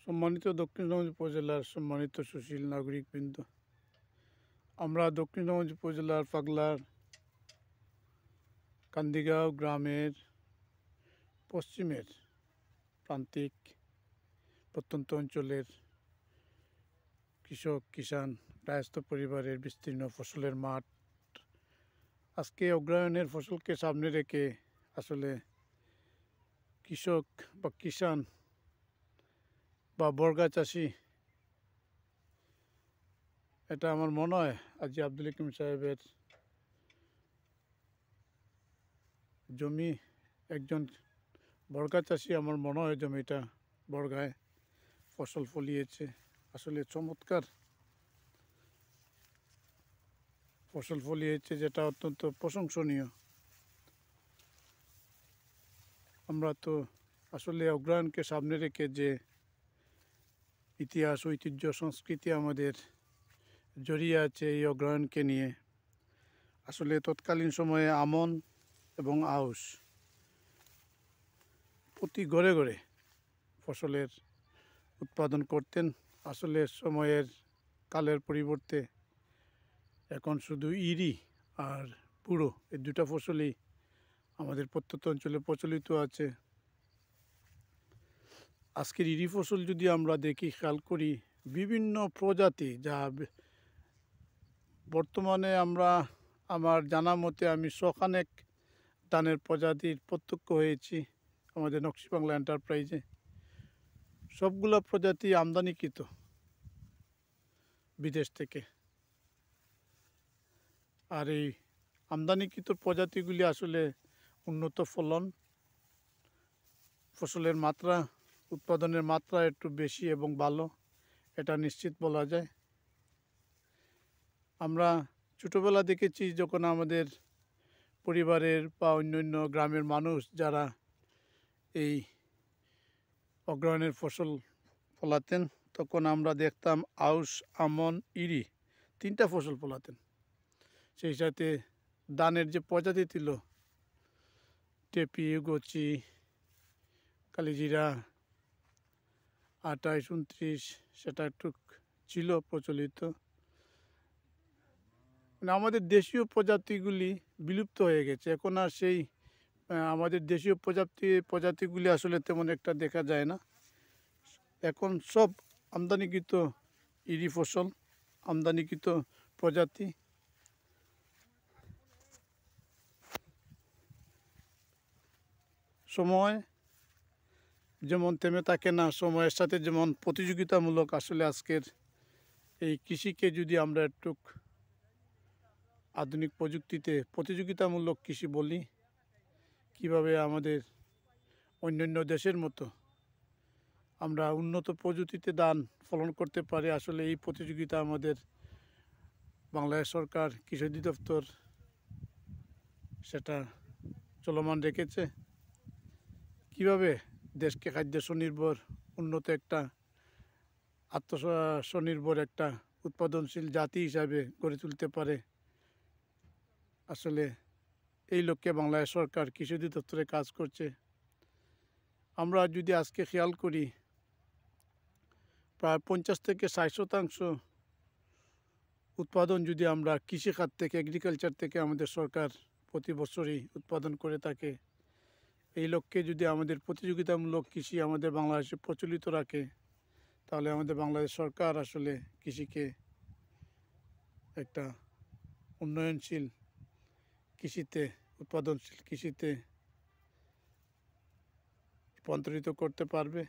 সম্মানিত দক্ষিণগঞ্জ উপজেলার সম্মানিত সুশীল নাগরিকবৃন্দ, আমরা দক্ষিণগঞ্জ উপজেলার পাগলার কান্দিগাঁও গ্রামের পশ্চিমের প্রান্তিক প্রত্যন্ত অঞ্চলের কিষাণ কায়স্থ পরিবারের বিস্তীর্ণ ফসলের মাঠ। আজকে অগ্রহায়ণের ফসলকে সামনে রেখে আসলে কৃষক বা কিষাণ বা বর্গা চাষি, এটা আমার মনে হয় আজি আব্দুল হাকিম সাহেবের জমি। একজন বর্গা চাষি, আমার মনে হয় জমিটা বর্গায় ফসল ফলিয়েছে। আসলে চমৎকার ফসল ফলিয়েছে, যেটা অত্যন্ত প্রশংসনীয়। আমরা তো আসলে অগ্রহায়ণকে সামনে রেখে যে ইতিহাস, ঐতিহ্য, সংস্কৃতি আমাদের জড়িয়ে আছে এই অগ্রহায়ণকে নিয়ে। আসলে তৎকালীন সময়ে আমন এবং আউশ প্রতি ঘরে ঘরে ফসলের উৎপাদন করতেন। আসলে সময়ের কালের পরিবর্তে এখন শুধু ইরি আর পুরো এই দুটা ফসলই আমাদের প্রত্যন্ত অঞ্চলে প্রচলিত আছে। আজকের ইরি ফসল যদি আমরা দেখি, খেয়াল করি, বিভিন্ন প্রজাতি, যা বর্তমানে আমার জানা মতে আমি শখানেক ধানের প্রজাতির প্রত্যক্ষ হয়েছি আমাদের নকশি বাংলা এন্টারপ্রাইজে। সবগুলো প্রজাতি আমদানিকৃত বিদেশ থেকে। আর এই আমদানিকৃত প্রজাতিগুলি আসলে উন্নত ফলন, ফসলের মাত্রা, উৎপাদনের মাত্রা একটু বেশি এবং ভালো, এটা নিশ্চিত বলা যায়। আমরা ছোটোবেলা দেখেছি যখন আমাদের পরিবারের বা অন্যান্য গ্রামের মানুষ যারা এই অগ্রহায়ণের ফসল ফলাতেন, তখন আমরা দেখতাম আউশ, আমন, ইরি তিনটা ফসল ফলাতেন। সেই সাথে ধানের যে প্রজাতি ছিল, টেপি, গচি, কালিজিরা, 28-29, সেটা একটু ছিল প্রচলিত। মানে আমাদের দেশীয় প্রজাতিগুলি বিলুপ্ত হয়ে গেছে। এখন আর সেই আমাদের দেশীয় প্রজাতিগুলি আসলে তেমন একটা দেখা যায় না। এখন সব আমদানিকৃত ইরি ফসল, আমদানিকৃত প্রজাতি। সময় যেমন থেমে থাকে না, সময়ের সাথে যেমন প্রতিযোগিতামূলক আসলে আজকের এই কৃষিকে যদি আমরা একটু আধুনিক প্রযুক্তিতে প্রতিযোগিতামূলক কৃষি বলি, কিভাবে আমাদের অন্যান্য দেশের মতো আমরা উন্নত প্রযুক্তিতে ধান ফলন করতে পারি, আসলে এই প্রতিযোগিতা আমাদের বাংলাদেশ সরকার, কৃষি অধিদপ্তর সেটা চলমান রেখেছে। কিভাবে দেশকে খাদ্য স্বনির্ভর, উন্নত একটা আত্মস্বনির্ভর একটা উৎপাদনশীল জাতি হিসাবে গড়ে তুলতে পারে, আসলে এই লক্ষ্যে বাংলাদেশ সরকার কৃষি অধিদপ্তরে কাজ করছে। আমরা যদি আজকে খেয়াল করি, প্রায় 50-60% উৎপাদন যদি আমরা কৃষিখাত থেকে, এগ্রিকালচার থেকে আমাদের সরকার প্রতি বছরই উৎপাদন করে থাকে। এই লক্ষ্যে যদি আমাদের প্রতিযোগিতামূলক কৃষি আমাদের বাংলাদেশে প্রচলিত রাখে, তাহলে আমাদের বাংলাদেশ সরকার আসলে কৃষিকে একটা উন্নয়নশীল কৃষিতে, উৎপাদনশীল কৃষিতে রূপান্তরিত করতে পারবে।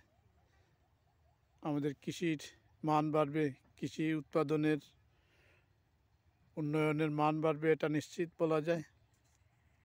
আমাদের কৃষির মান বাড়বে, কৃষি উৎপাদনের উন্নয়নের মান বাড়বে, এটা নিশ্চিত বলা যায়।